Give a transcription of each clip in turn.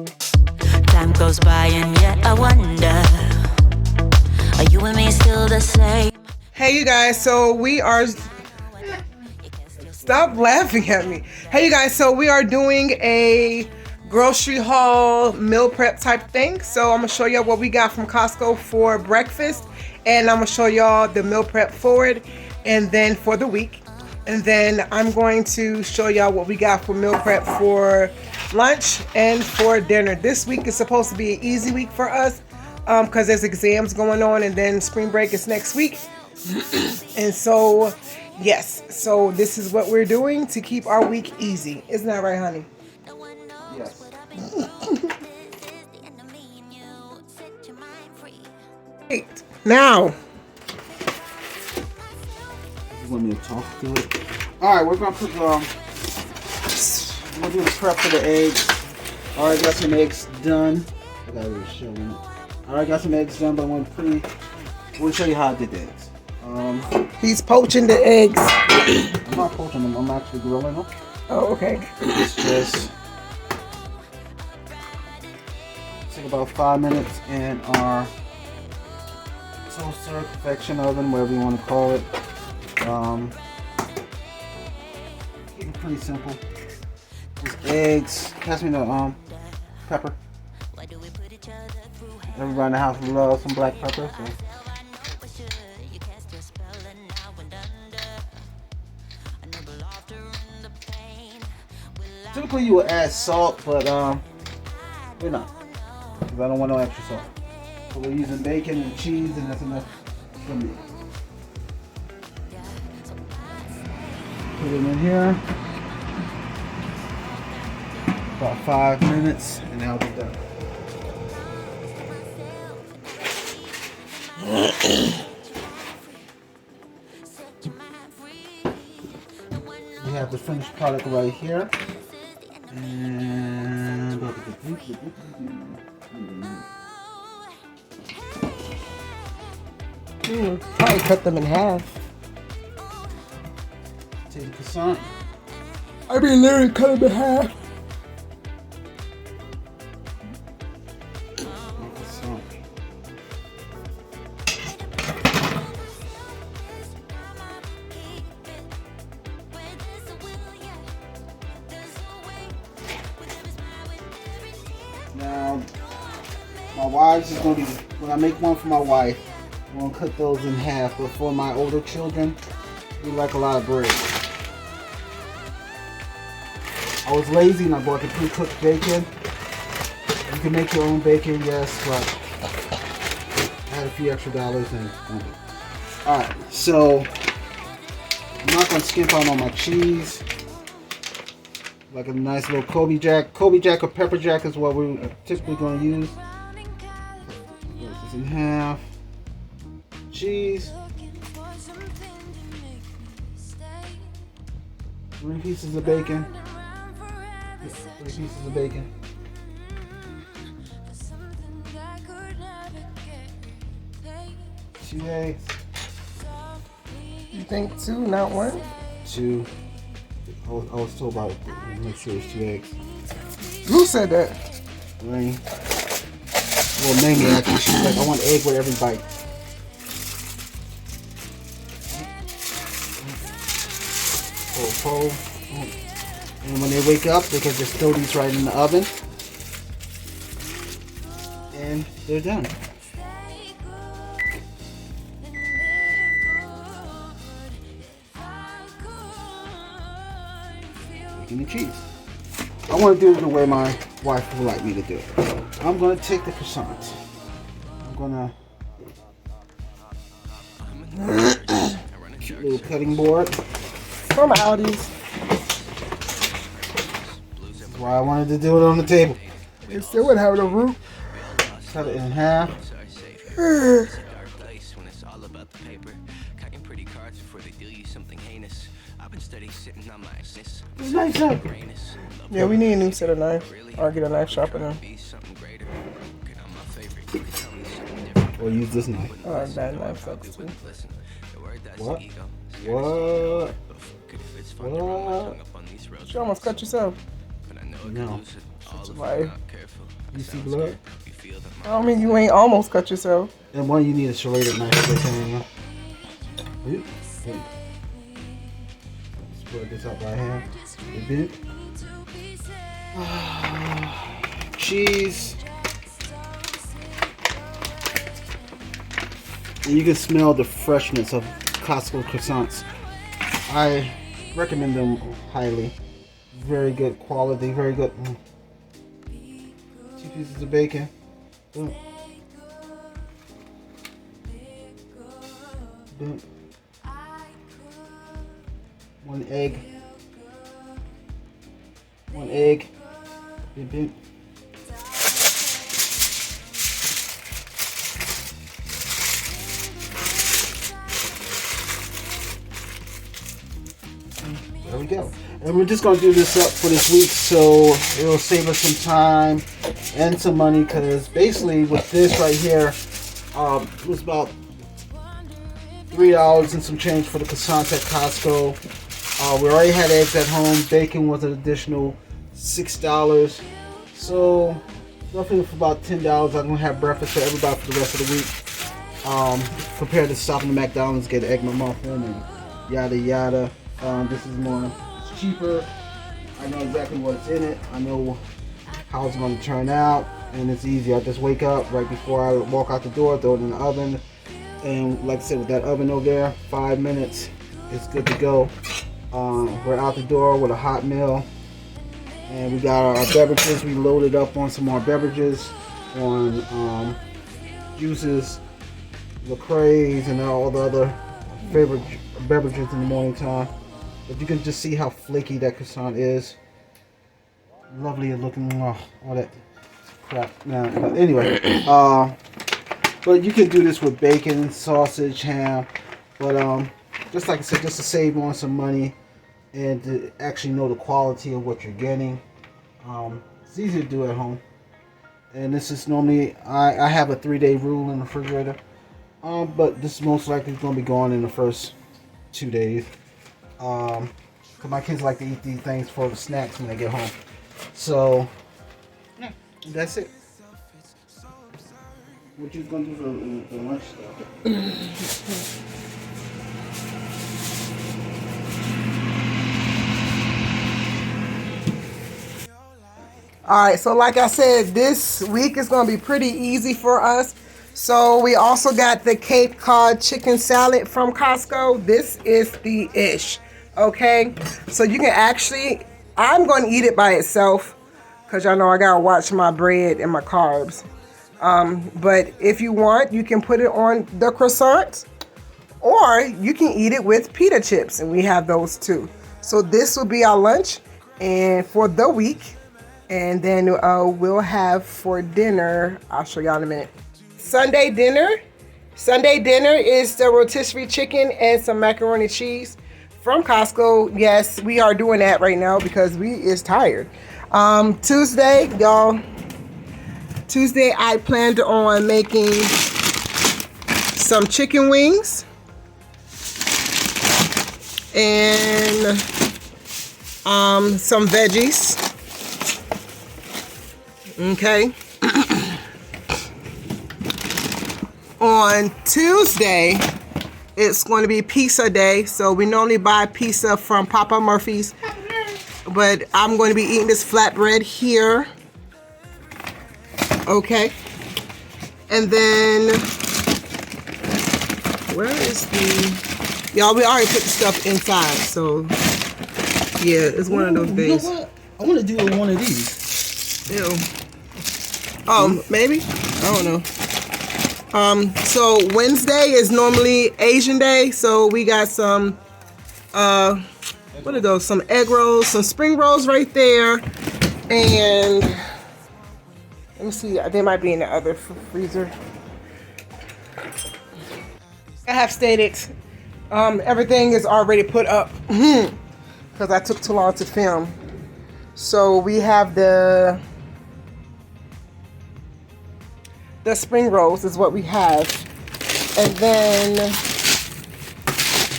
Time goes by and yet I wonder, are you and me still the same? Hey you guys, so we are, stop laughing at me. Hey you guys, so we are doing a grocery haul meal prep type thing. So I'm gonna show y'all what we got from Costco for breakfast, and I'm gonna show y'all the meal prep forward and then for the week. And then I'm going to show y'all what we got for meal prep for lunch and for dinner. This week is supposed to be an easy week for us because there's exams going on, and then spring break is next week. And so, yes, so this is what we're doing to keep our week easy. Isn't that right, honey? Yes. Great. Now, You want me to talk to it? Alright, we're gonna put we're gonna do the prep for the eggs. Alright, got some eggs done. I got it showing. Alright, got some eggs done, but I'm gonna show you how I did the eggs. he's poaching the eggs. I'm not poaching them, I'm actually grilling them. Oh, okay. It's just take about 5 minutes in our toaster, convection oven, whatever you want to call it. Keep it pretty simple. Just eggs. Pass me the pepper. Everybody in the house loves some black pepper. So. Typically you would add salt, but we're not, because I don't want no extra salt. So we're using bacon and cheese, and that's enough for me. Put it in here. About 5 minutes, and I'll be done. We have the finished product right here. And Probably cut them in half. take the croissant. I mean, literally cut them in half. Now, my wife's is going to be, when I make one for my wife, I'm going to cut those in half. But for my older children, we like a lot of bread. I was lazy and I bought the pre-cooked bacon. You can make your own bacon, yes, but I had a few extra dollars and alright, so I'm not going to skimp out on my cheese. Like a nice little Kobe Jack. Kobe Jack or Pepper Jack is what we're typically going to use. Put this in half. Cheese. 3 pieces of bacon. 3 pieces of bacon. Two eggs. You think 2, not 1? 2. I was told about it. Make sure it's 2 eggs. Who said that? Rayne. Well, Mamie actually. She's like, I want egg with every bite. Pull. And when they wake up, they can just throw these right in the oven. And they're done. Bacon and cheese. I want to do it the way my wife would like me to do it. I'm going to take the croissant. I'm going to little cutting board. Formalities. That's why I wanted to do it on the table. It still wouldn't have no room. Cut it in half. It's nice up. Yeah, we need a new set of knife. Or get a knife sharpener. Or use this knife. Oh, that knife sucks too. What? What? What? You almost cut yourself. No. Like, You see blood? I mean, you ain't almost cut yourself. And one, you need a serrated knife. Spread this out by hand. A bit. Cheese. And you can smell the freshness of Costco croissants. I recommend them highly. Very good quality, very good. 2 pieces of bacon. Boom. Boom. 1 egg. 1 egg. Boom, boom. There we go. And we're just gonna do this up for this week, so it'll save us some time and some money. Because basically, with this right here, it was about $3 and some change for the croissants at Costco. We already had eggs at home. Bacon was an additional $6. So roughly for about $10, I'm gonna have breakfast for everybody for the rest of the week. Compared to stopping at McDonald's, get an egg McMuffin and yada yada. This is more cheaper. I know exactly what's in it. I know how it's going to turn out, and it's easy. I just wake up right before I walk out the door, throw it in the oven, and like I said, with that oven over there, 5 minutes, it's good to go. We're out the door with a hot meal, and we got our beverages. We loaded up on some more beverages, on juices, LaCraze, and all the other favorite beverages in the morning time. But you can just see how flaky that croissant is. Lovely looking, all that crap. Nah, but anyway, but you can do this with bacon, sausage, ham. But just like I said, just to save on some money and to actually know the quality of what you're getting. It's easy to do at home. And this is normally, I have a 3-day rule in the refrigerator. But this is most likely going to be gone in the first 2 days. Cause my kids like to eat these things for the snacks when they get home. So yeah, that's it. What you gonna do for lunch stuff? Alright, so like I said, this week is going to be pretty easy for us. So we also got the Cape Cod chicken salad from Costco. This is the ish. Okay, so you can actually, I'm going to eat it by itself because y'all know I got to watch my bread and my carbs. But if you want, you can put it on the croissant, or you can eat it with pita chips, and we have those too. So this will be our lunch and for the week. And then we'll have for dinner, I'll show y'all in a minute. Sunday dinner is the rotisserie chicken and some macaroni cheese from Costco. Yes, we are doing that right now because we is tired. Tuesday, y'all. Tuesday, I planned on making some chicken wings and some veggies. Okay. On Tuesday, it's going to be pizza day. So we normally buy pizza from Papa Murphy's, but I'm going to be eating this flatbread here. Okay. And then, where is the, y'all, we already put the stuff inside. So yeah, it's one of those days. You know what? I want to do one of these. Ew. Maybe? I don't know. So Wednesday is normally Asian day, so we got some, what are those? Some egg rolls, some spring rolls right there, and let me see, they might be in the other freezer. I have stated, everything is already put up, because I took too long to film. So we have the spring rolls is what we have. And then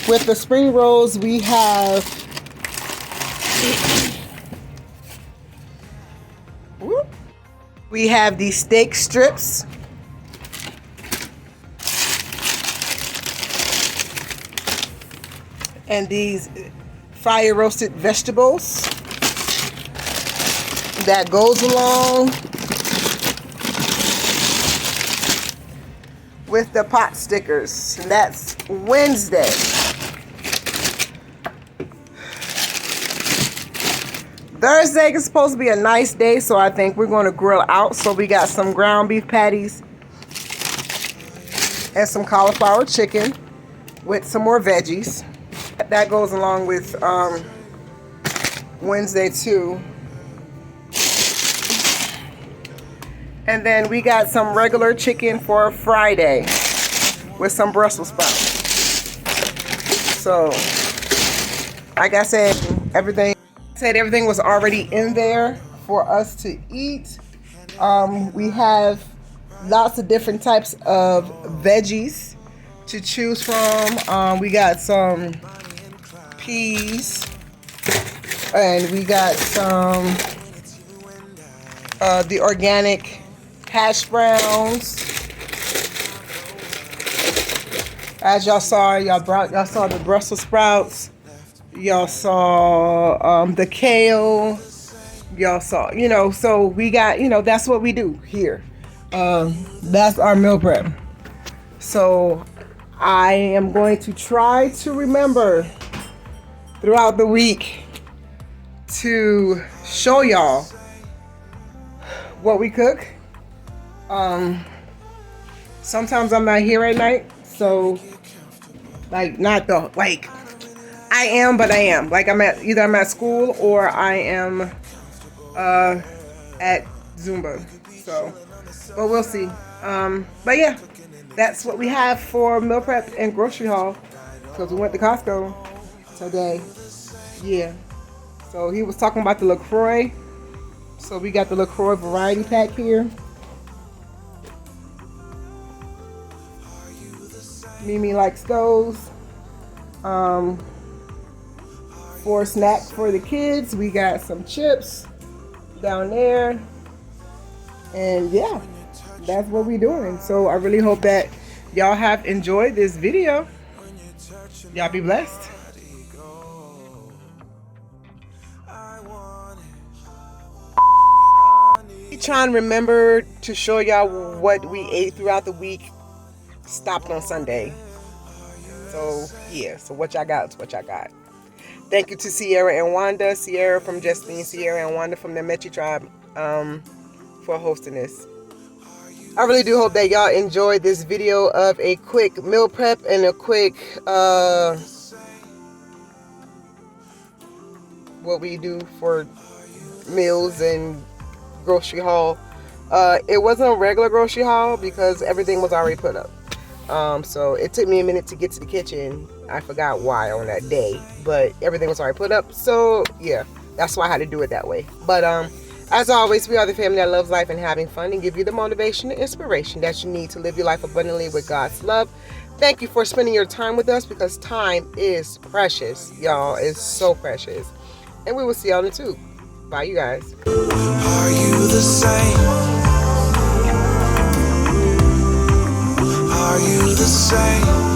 with the spring rolls we have Whoop. We have these steak strips. And these fire roasted vegetables. That goes along with the pot stickers. And that's Wednesday. Thursday is supposed to be a nice day, so I think we're going to grill out. So we got some ground beef patties and some cauliflower chicken with some more veggies. That goes along with Wednesday too. And then we got some regular chicken for Friday with some Brussels sprouts. So, like I said, everything was already in there for us to eat. We have lots of different types of veggies to choose from. We got some peas, and we got some the organic hash browns. As y'all saw, y'all saw the Brussels sprouts. Y'all saw the kale. Y'all saw, so we got, that's what we do here. That's our meal prep. So I am going to try to remember throughout the week to show y'all what we cook. Sometimes I'm not here at night, so I am, but I am. Like I'm at school or I am at Zumba. So, but we'll see. But yeah, that's what we have for meal prep and grocery haul because we went to Costco today. Yeah. So he was talking about the LaCroix. So we got the LaCroix variety pack here. Mamie likes those. For snacks for the kids, we got some chips down there. And yeah, that's what we're doing. So I really hope that y'all have enjoyed this video. Y'all be blessed. Trying to remember to show y'all what we ate throughout the week. Stopped on Sunday. So yeah, so what y'all got is what y'all got. Thank you to Sierra and Wanda. Sierra from Justine, Sierra and Wanda from the Metchi Tribe for hosting this. I really do hope that y'all enjoyed this video of a quick meal prep and a quick what we do for meals and grocery haul. It wasn't a regular grocery haul because everything was already put up. So it took me a minute to get to the kitchen. I forgot why on that day, but everything was already put up. So yeah, that's why I had to do it that way. But as always, we are the family that loves life and having fun and give you the motivation and inspiration that you need to live your life abundantly with God's love. Thank you for spending your time with us because time is precious, y'all. It's so precious. And we will see y'all in the tube. Bye, you guys. Are you the same? Are you the same?